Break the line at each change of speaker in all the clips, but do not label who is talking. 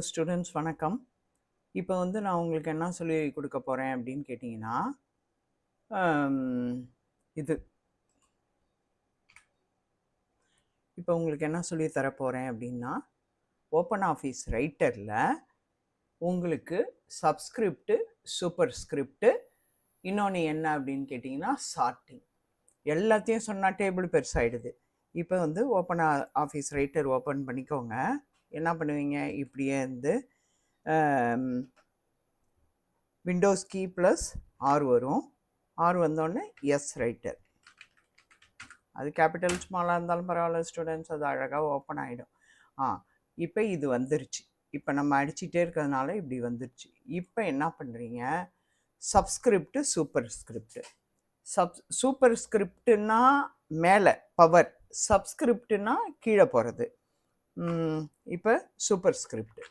Students வணக்கம். இப்போ வந்து நான் உங்களுக்கு என்ன சொல்லி கொடுக்க போகிறேன் அப்படின்னு கேட்டிங்கன்னா, இது இப்போ உங்களுக்கு என்ன சொல்லி தரப்போகிறேன் அப்படின்னா, ஓப்பன் ஆஃபீஸ் ரைட்டரில் உங்களுக்கு சப்ஸ்கிரிப்டு, சூப்பர் ஸ்கிரிப்டு, இன்னொன்று என்ன அப்படின்னு கேட்டிங்கன்னா சார்ட்டிங். எல்லாத்தையும் சொன்னால் டேபிள் பெருசாகிடுது. இப்போ வந்து ஓப்பன் ஆஃபீஸ் ரைட்டர் ஓப்பன் பண்ணிக்கோங்க. என்ன பண்ணுவீங்க, இப்படியே வந்து விண்டோஸ் கீ ப்ளஸ் ஆர் வரும். ஆர் வந்தோடனே எஸ் ரைட்டர். அது கேபிட்டல் ஸ்மாலாக இருந்தாலும் பரவாயில்ல ஸ்டூடெண்ட்ஸ், அது அழகாக ஓப்பன் ஆகிடும். இப்போ இது வந்துருச்சு. இப்போ நம்ம அடிச்சுட்டே இருக்கிறதுனால இப்படி வந்துருச்சு. இப்போ என்ன பண்ணுறீங்க, சப்ஸ்கிரிப்டு, சூப்பர் ஸ்கிரிப்டு. சூப்பர் ஸ்கிரிப்டுன்னா மேலே பவர், சப்ஸ்கிரிப்டுனா கீழே போகிறது. இப்போ சூப்பர் ஸ்கிரிப்டு.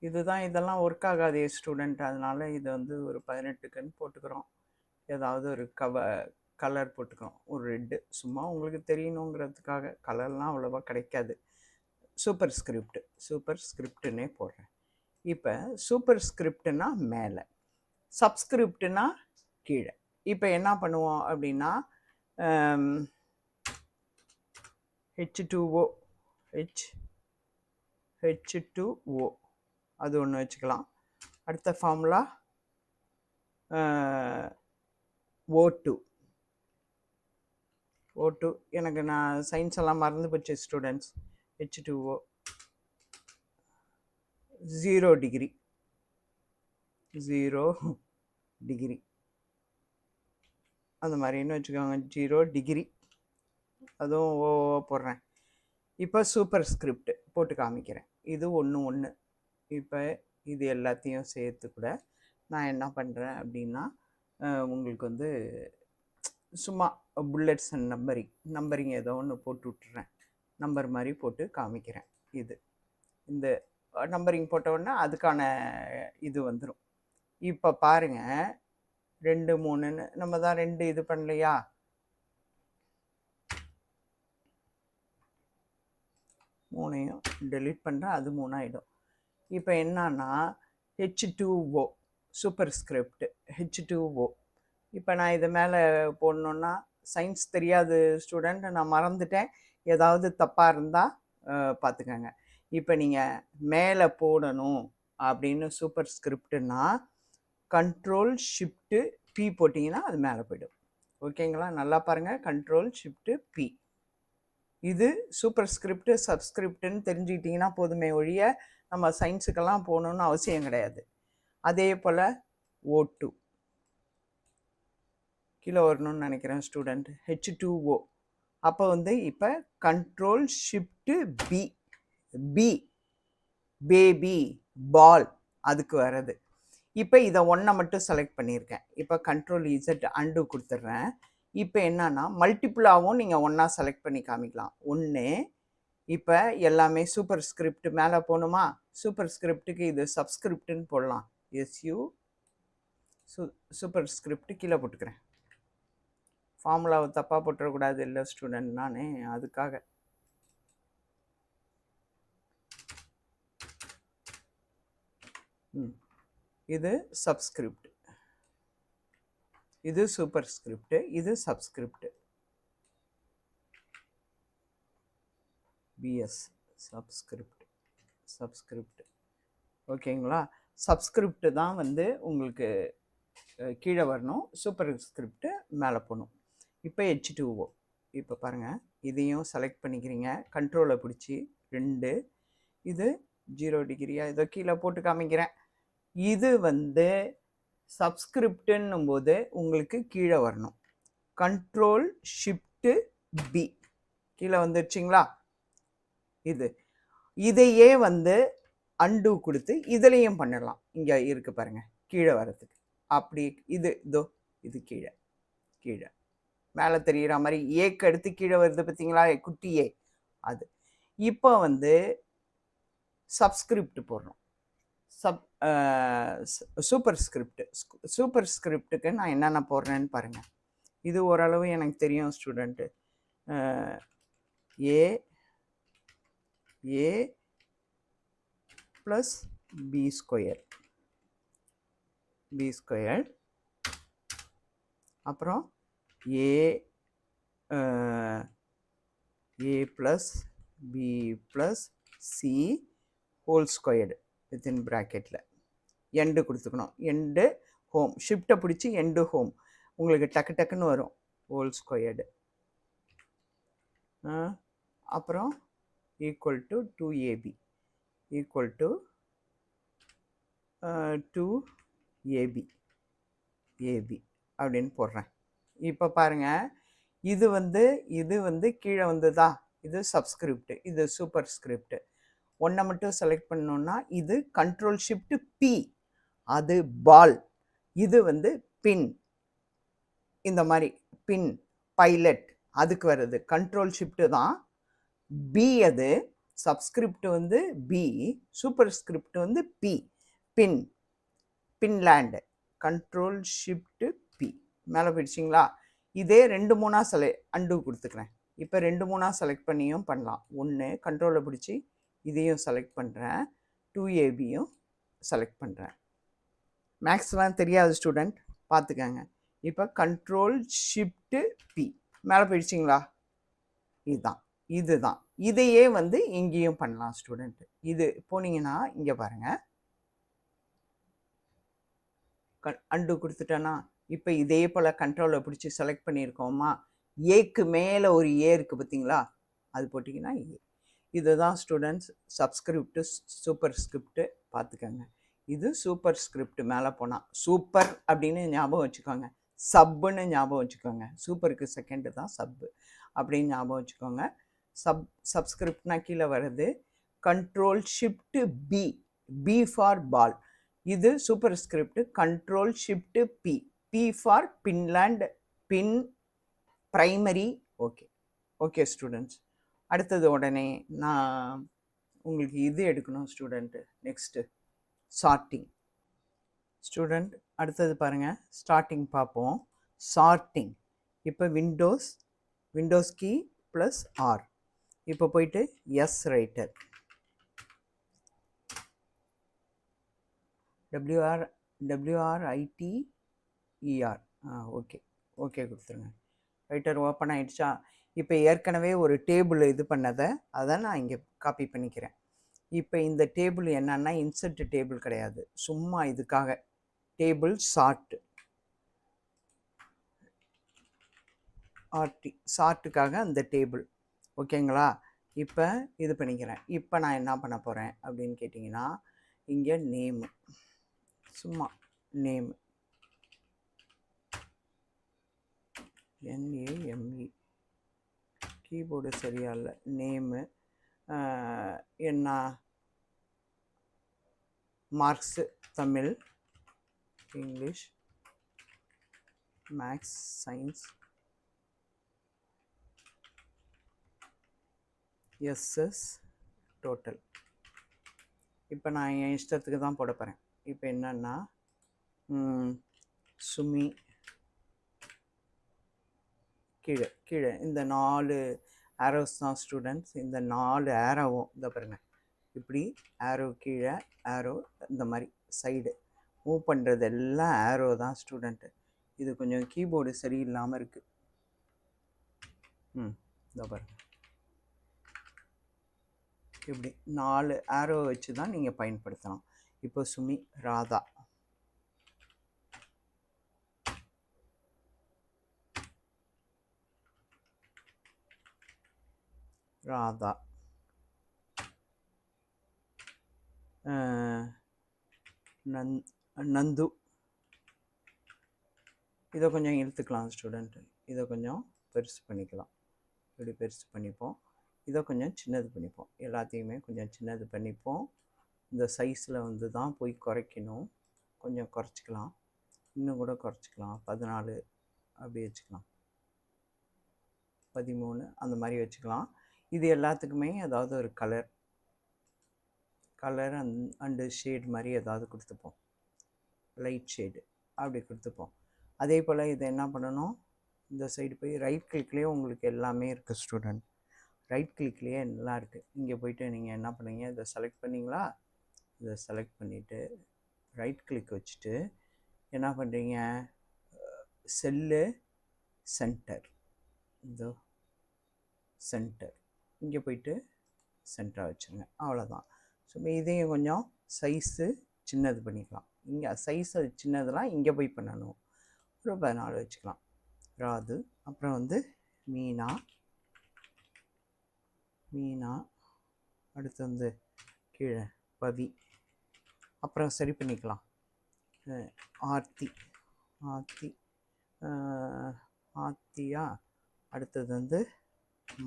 இதுதான், இதெல்லாம் ஒர்க் ஆகாதே ஸ்டூடெண்ட், அதனால் இது வந்து ஒரு 18க்குன்னு போட்டுக்கிறோம். ஏதாவது ஒரு கலர் போட்டுக்கிறோம், ஒரு ரெட்டு, சும்மா உங்களுக்கு தெரியணுங்கிறதுக்காக. கலர்லாம் அவ்வளோவா கிடைக்காது. சூப்பர் ஸ்கிரிப்டுன்னே போடுறேன். இப்போ சூப்பர் ஸ்கிரிப்டுனா மேலே, சப்ஸ்கிரிப்டுனா கீழே. இப்போ என்ன பண்ணுவோம் அப்படின்னா, H2O அது ஒன்று வச்சுக்கலாம். அடுத்த ஃபார்முலா O2. எனக்கு நான் சயின்ஸ் எல்லாம் மறந்து போச்சு ஸ்டூடெண்ட்ஸ். H2O 0 டிகிரி அந்த மாதிரின்னு வச்சுக்கோங்க. 0 டிகிரி, அதுவும் ஓ போடுறேன். இப்போ சூப்பர் ஸ்கிரிப்ட் போட்டு காமிக்கிறேன். இது ஒன்று. இப்போ இது எல்லாத்தையும் சேர்த்து கூட நான் என்ன பண்ணுறேன் அப்படின்னா, உங்களுக்கு வந்து சும்மா புல்லட்ஸ் அண்ட் நம்பரிங் ஏதோ ஒன்று போட்டு விட்டுறேன். நம்பர் மாதிரி போட்டு காமிக்கிறேன். இந்த நம்பரிங் போட்டவுடனே அதுக்கான இது வந்துடும். இப்போ பாருங்கள், 2 3ன்னு நம்ம தான் 2 இது பண்ணலையா, 3ஐயும் டெலீட் பண்ணுறேன், அது 3 ஆகிடும். இப்போ என்னன்னா H2O சூப்பர் ஸ்கிரிப்ட் H2O. இப்போ நான் இது மேலே போடணுன்னா, சயின்ஸ் தெரியாது ஸ்டூடெண்ட், நான் மறந்துட்டேன், ஏதாவது தப்பாக இருந்தால் பார்த்துக்கோங்க. இப்போ நீங்கள் மேலே போடணும் அப்படின்னு சூப்பர் ஸ்கிரிப்டுன்னா கண்ட்ரோல் ஷிஃப்ட்டு பி போட்டிங்கன்னா அது மேலே போய்டும். ஓகேங்களா, நல்லா பாருங்கள், கண்ட்ரோல் ஷிஃப்ட்டு பி. இது சூப்பர் ஸ்கிரிப்டு, சப்ஸ்கிரிப்டுன்னு தெரிஞ்சுக்கிட்டிங்கன்னா போதுமே ஒழிய நம்ம சயின்ஸுக்கெல்லாம் போகணுன்னு அவசியம் கிடையாது. அதே போல் O2 கீழே வரணும்னு நினைக்கிறேன் ஸ்டூடெண்ட். H2O. அப்போ வந்து இப்போ கண்ட்ரோல் ஷிஃப்ட்டு பி பேபி பால் அதுக்கு வர்றது. இப்போ இதை ஒன்றை மட்டும் செலக்ட் பண்ணியிருக்கேன். இப்போ கண்ட்ரோல் இசட் அண்டு கொடுத்துட்றேன். இப்போ என்னன்னா மல்டிப்புளாகவும் நீங்கள் ஒன்றா செலக்ட் பண்ணி காமிக்கலாம். 1. இப்போ எல்லாமே சூப்பர் ஸ்கிரிப்ட் மேலே போகணுமா, சூப்பர் ஸ்கிரிப்டுக்கு இது சப்ஸ்கிரிப்டுன்னு போடலாம். சூப்பர் ஸ்கிரிப்ட் கீழே போட்டுக்கிறேன். ஃபார்முலாவை தப்பாக போட்டுறக்கூடாது இல்லை ஸ்டூடெண்ட், நான் அதுக்காக. இது சப்ஸ்கிரிப்ட், இது சூப்பர் ஸ்கிரிப்ட், இது சப்ஸ்கிரிப்ட். PS subscript. ஓகேங்களா, சப்ஸ்கிரிப்ட் தான் வந்து உங்களுக்கு கீழே வரணும், சூப்பர் ஸ்கிரிப்ட் மேலே போகணும். இப்போ H2O. இப்போ பாருங்கள், இதையும் செலக்ட் பண்ணிக்கிறீங்க, கண்ட்ரோலை பிடிச்சி 2. இது 0 டிகிரியாக இதோ கீழே போட்டு காமிக்கிறேன். இது வந்து சப்ஸ்கிரிப்டுன்னும் போது உங்களுக்கு கீழே வரணும். கண்ட்ரோல் ஷிஃப்ட்டு பி கீழே வந்துருச்சிங்களா. இதையே வந்து அண்டு கொடுத்து இதுலேயும் பண்ணிடலாம். இங்கே இருக்கு பாருங்கள், கீழே வர்றதுக்கு. அப்படி இது கீழே மேலே தெரிகிற மாதிரி ஏக்கு அடுத்து கீழே வருது பார்த்தீங்களா, குட்டி ஏ. அது இப்போ வந்து சப்ஸ்கிரிப்ட் போடுறோம். சூப்பர் ஸ்கிரிப்டுக்கு நான் என்னென்ன போடுறேன்னு பாருங்கள். இது ஓரளவு எனக்கு தெரியும் student. A A plus B square அப்புறம் A A plus B plus C whole squared within ப்ராக்கெட்டில் எண்டு கொடுத்துக்கணும். எண்டு ஹோம் ஷிஃப்ட்டை பிடிச்சி எண்டு ஹோம் உங்களுக்கு டக்கு டக்குன்னு வரும். ஹோல் ஸ்கொயர்டு அப்புறம் equal to 2ab equal to 2ab அப்படின்னு போடுறேன். இப்போ பாருங்கள், இது வந்து கீழே வந்துதா, இது சப்ஸ்கிரிப்ட், இது சூப்பர் ஸ்கிரிப்ட். ஒன்றை மட்டும் செலக்ட் பண்ணோன்னா இது கண்ட்ரோல் ஷிஃப்ட் பி, அது பால். இது வந்து பின், இந்த மாதிரி பின் பைலட் அதுக்கு வருது. கண்ட்ரோல் ஷிஃப்ட்டு தான் பி, அது சப்ஸ்கிரிப்ட் வந்து பி, சூப்பர் ஸ்கிரிப்ட் வந்து பி. பின் பின்லேண்டு கண்ட்ரோல் ஷிஃப்ட் பி. மேலே போயிடுச்சிங்களா? இதே 2-3 அண்டு கொடுத்துக்கிறேன். இப்போ 2-3 செலக்ட் பண்ணியும் பண்ணலாம். ஒன்று கண்ட்ரோலை பிடிச்சி இதையும் செலக்ட் பண்ணுறேன், 2abயும் செலக்ட் பண்ணுறேன். மேக்ஸ்லாம் தெரியாத ஸ்டூடெண்ட் பார்த்துக்கங்க. இப்போ கண்ட்ரோல் ஷிஃப்ட்டு பி மேலே போயிடுச்சிங்களா? இதுதான். இதையே வந்து இங்கேயும் பண்ணலாம் ஸ்டூடெண்ட். இது போனீங்கன்னா இங்கே பாருங்கள், அண்டு கொடுத்துட்டேன்னா இப்போ இதே போல் கண்ட்ரோலை பிடிச்சி செலக்ட் பண்ணியிருக்கோமா, ஏக்கு மேலே ஒரு ஏ இருக்குது பார்த்தீங்களா, அது போட்டிங்கன்னா ஏ. இதுதான் ஸ்டூடெண்ட்ஸ் சப்ஸ்கிரிப்டு சூப்பர் ஸ்கிரிப்டு. பார்த்துக்கோங்க, இது சூப்பர் ஸ்கிரிப்ட். மேலே போனால் சூப்பர் அப்படின்னு ஞாபகம் வச்சுக்கோங்க, சப்புன்னு ஞாபகம் வச்சுக்கோங்க. சூப்பருக்கு செகண்டு தான் சப்பு அப்படின்னு ஞாபகம் வச்சுக்கோங்க. சப்ஸ்கிரிப்ட்னா கீழே வர்றது control shift B, B for ball. இது super script control shift B, B for Finland, பின் பிரைமரி. Okay students. அடுத்தது உடனே நான் உங்களுக்கு இது எடுக்கணும் ஸ்டூடெண்ட்டு. Next sorting student. அடுத்தது பாருங்கள், ஸ்டார்டிங் பார்ப்போம். சார்ட்டிங் இப்போ விண்டோஸ் கீ ப்ளஸ் ஆர். இப்போ போயிட்டு எஸ் ரைட்டர், WRITER. ஓகே கொடுத்துருங்க. ரைட்டர் ஓப்பன் ஆகிடுச்சா? இப்போ ஏற்கனவே ஒரு டேபிள் இது பண்ணதை அதை நான் இங்கே காப்பி பண்ணிக்கிறேன். இப்போ இந்த டேபிள் என்னன்னா இன்சர்ட் டேபிள் கிடையாது, சும்மா இதுக்காக டேபிள் சார்ட்டுக்காக அந்த டேபிள். ஓகேங்களா? இப்போ இது பண்ணிக்கிறேன். இப்போ நான் என்ன பண்ண போகிறேன் அப்படின்னு கேட்டிங்கன்னா, இங்கே நேமு, சும்மா நேமு, NAME, கீபோர்டு சரியா இல்லை. நேமு என்ன, marks Tamil, English, maths, science, SS total. இப்போ நான் என் இஷ்டத்துக்கு தான் போட போகிறேன். இப்போ என்னன்னா சுமி, கீழே இந்த 4 ஆரோஸ் தான் ஸ்டூடெண்ட்ஸ். இந்த 4 ஆரோவும் இந்த பாருங்கள், இப்படி ஆரோ கீழே ஆரோ, இந்த மாதிரி சைடு மூவ் பண்ணுறது எல்லாம் ஆரோ தான் ஸ்டூடெண்ட்டு. இது கொஞ்சம் கீபோர்டு சரியில்லாமல் இருக்குது. இந்த பாருங்கள், இப்படி 4 ஆரோ வச்சு தான் நீங்கள் பயன்படுத்தணும். இப்போ சுமி, ராதா, நந்து. இதை கொஞ்சம் இழுத்துக்கலாம் ஸ்டூடெண்ட்டு, இதை கொஞ்சம் பெருசு பண்ணிக்கலாம். இப்படி பெருசு பண்ணிப்போம், இதை கொஞ்சம் சின்னது பண்ணிப்போம். எல்லாத்தையுமே கொஞ்சம் சின்னது பண்ணிப்போம். இந்த சைஸில் வந்து தான் போய் குறைக்கணும். கொஞ்சம் குறைச்சிக்கலாம், இன்னும் கூட குறைச்சிக்கலாம். 14 அப்படி வச்சுக்கலாம், 13 அந்த மாதிரி வச்சுக்கலாம். இது எல்லாத்துக்குமே ஏதாவது ஒரு கலர் அண்டு ஷேட் மாதிரி ஏதாவது கொடுத்துப்போம், லைட் ஷேடு அப்படி கொடுத்துப்போம். அதே போல் இதை என்ன பண்ணணும், இந்த சைடு போய் ரைட் கிளிக்லேயே உங்களுக்கு எல்லாமே இருக்குது ஸ்டூடெண்ட். ரைட் கிளிக்லேயே எல்லாம் இருக்குது. இங்கே போயிட்டு நீங்கள் என்ன பண்ணுவீங்க, இதை செலக்ட் பண்ணிங்களா, இதை செலக்ட் பண்ணிவிட்டு ரைட் கிளிக் வச்சுட்டு என்ன பண்ணுறீங்க, செல்லு சென்டர், இந்த சென்டர் இங்கே போயிட்டு சென்டராக வச்சுருங்க. அவ்வளோதான். ஸோ இதையும் கொஞ்சம் சைஸு சின்னது பண்ணிக்கலாம். இங்கே சைஸு சின்னதெல்லாம் இங்கே போய் பண்ணணும். ஒரு 14 வச்சுக்கலாம். ராது, அப்புறம் வந்து மீனா, மீனா, அடுத்து வந்து கீழே பவி, அப்புறம் சரி பண்ணிக்கலாம் ஆர்த்தி, ஆர்த்தி, ஆர்த்தியா, அடுத்தது வந்து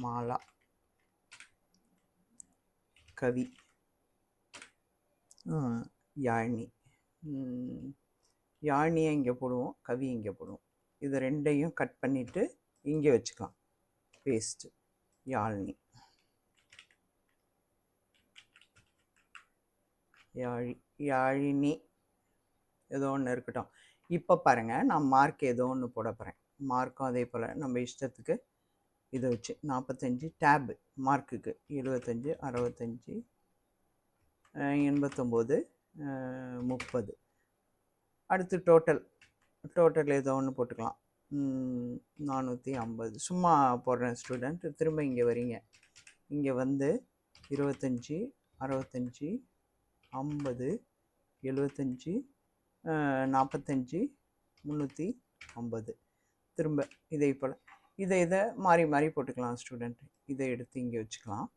மாலா, கவி, யாழினி, யாழினியை இங்கே போடுவோம், கவி இங்கே போடுவோம். இது ரெண்டையும் கட் பண்ணிவிட்டு இங்கே வச்சுக்கலாம். பேஸ்ட்டு யாழினி, யாழினி ஏதோ ஒன்று இருக்கட்டும். இப்போ பாருங்கள், நான் மார்க் ஏதோ ஒன்று போட போகிறேன். மார்க்கும் அதே போல் நம்ம இஷ்டத்துக்கு இதை வச்சு 45 டேபு மார்க்குக்கு 75, 65, 89, 30. அடுத்து டோட்டல் ஏதோ ஒன்று போட்டுக்கலாம். 450 சும்மா போடுறேன் ஸ்டூடெண்ட். திரும்ப இங்கே வரீங்க, இங்கே வந்து 25, 65, 50, 75, 45, 350. திரும்ப இதே போல் இதை மாறி போட்டுக்கலாம் ஸ்டூடெண்ட். இதை எடுத்து இங்கே வச்சுக்கலாம்.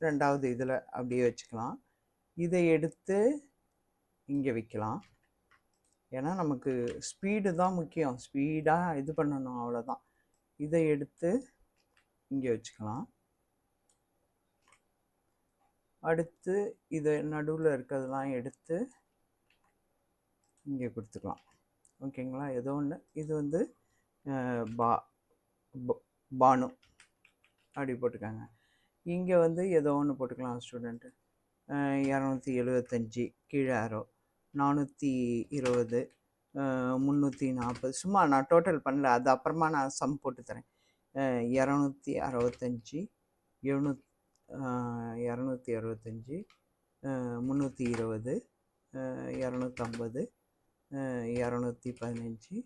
ரெண்டாவது இதில் அப்படியே வச்சுக்கலாம். இதை எடுத்து இங்கே வைக்கலாம். ஏன்னா நமக்கு ஸ்பீடு தான் முக்கியம், ஸ்பீடாக இது பண்ணணும், அவ்வளோதான். இதை எடுத்து இங்கே வச்சுக்கலாம். அடுத்து இதை நடுவில் இருக்கிறதெல்லாம் எடுத்து இங்கே கொடுத்துக்கலாம். ஓகேங்களா? ஏதோ ஒன்று. இது வந்து பானு அப்படி போட்டுக்காங்க. இங்கே வந்து ஏதோ ஒன்று போட்டுக்கலாம் ஸ்டூடெண்ட்டு. 275 கீழே ஆரோ, 420, 340. சும்மா நான் டோட்டல் பண்ணல, அது அப்புறமா நான் சம் போட்டு தரேன். 265, 265, 320, 250, 215,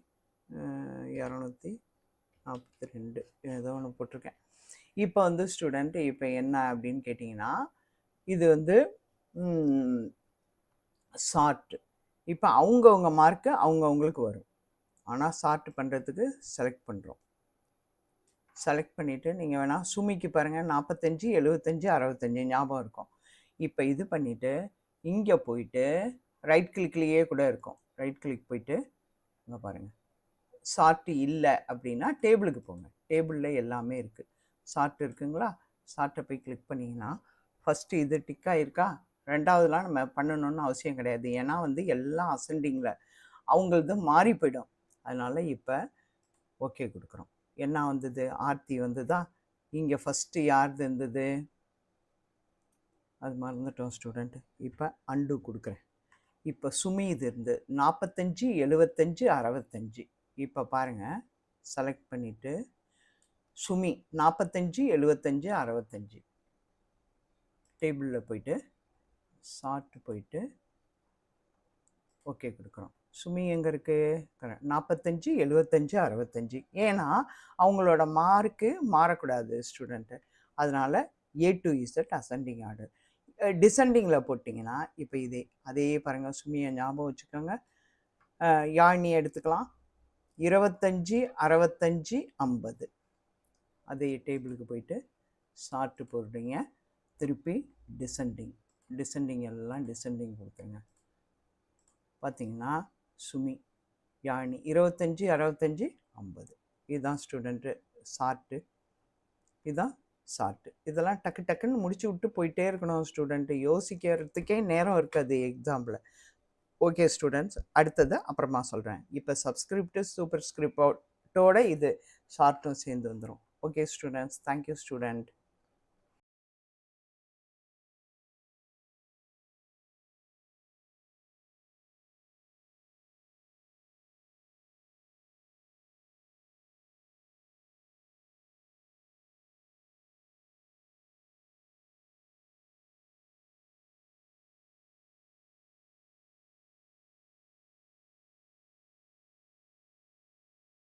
242 ஏதோ ஒன்று போட்டிருக்கேன். இப்போ வந்து ஸ்டூடெண்ட் இப்போ என்ன அப்படின்னு கேட்டிங்கன்னா, இது வந்து சார்ட். இப்போ அவங்கவுங்க மார்க்கு அவங்கவுங்களுக்கு வரும். ஆனால் சார்ட் பண்ணுறதுக்கு செலக்ட் பண்ணுறோம். செலக்ட் பண்ணிவிட்டு நீங்கள் வேணால் சுமிக்கு பாருங்கள், 45, 75, 65 ஞாபகம் இருக்கும். இப்போ இது பண்ணிவிட்டு இங்கே போயிட்டு ரைட் கிளிக்லேயே கூட இருக்கும். ரைட் கிளிக் போயிட்டு இங்கே பாருங்கள், சார்ட்டு இல்லை அப்படின்னா டேபிளுக்கு போங்க. டேபிளில் எல்லாமே இருக்குது. சார்ட் இருக்குங்களா? சார்ட்டை போய் கிளிக் பண்ணிங்கன்னா ஃபஸ்ட்டு இது டிக்காக இருக்கா? ரெண்டாவதுலாம் நம்ம பண்ணணும்னு அவசியம் கிடையாது. ஏன்னா வந்து எல்லாம் அசெண்டிங்கில் அவங்களது மாறி போயிடும். அதனால் இப்போ ஓகே கொடுக்குறோம். என்ன வந்தது? ஆர்த்தி வந்ததா? இங்கே ஃபஸ்ட்டு யாருது இருந்தது? அது மறந்துட்டோம் ஸ்டூடெண்ட். இப்போ அண்டு கொடுக்குறேன். இப்போ சுமி இது இருந்து 45, 75, 65. இப்போ பாருங்கள், செலக்ட் பண்ணிவிட்டு சுமி 45, 75, 65 டேபிளில் போயிட்டு சார்ட்டு போயிட்டு ஓகே கொடுக்குறோம். சுமி எங்கே இருக்குது? 45, 75, 65. ஏன்னா அவங்களோட மார்க்கு மாறக்கூடாது ஸ்டூடெண்ட்டு. அதனால் A to Z ascending order. டிசெண்டிங்கில் போட்டிங்கன்னா இப்போ அதே பாருங்கள், சுமியை ஞாபகம் வச்சுக்கோங்க. யாழினி எடுத்துக்கலாம். 25, 65, 50. அதே டேபிளுக்கு போயிட்டு சார்ட்டு போடுறீங்க. திருப்பி டிசெண்டிங் எல்லாம் டிசெண்டிங் கொடுத்துருங்க. பார்த்திங்கன்னா சுமி, யாழினி 25, 65, 50. இதுதான் ஸ்டூடெண்ட்டு சார்ட்டு. இதுதான் சார்ட்டு. இதெல்லாம் டக்குன்னு முடிச்சு விட்டு போயிட்டே இருக்கணும் ஸ்டூடெண்ட்டு. யோசிக்கிறதுக்கே நேரம் இருக்காது எக்ஸாம்பிள். ஓகே ஸ்டூடெண்ட்ஸ், அடுத்தது அப்புறமா சொல்கிறேன். இப்போ சப்ஸ்கிரிப்ட் சூப்பர் ஸ்கிரிப்டோட இது ஷார்ட்டும் சேர்ந்து வந்துடும். Okay students, thank you student.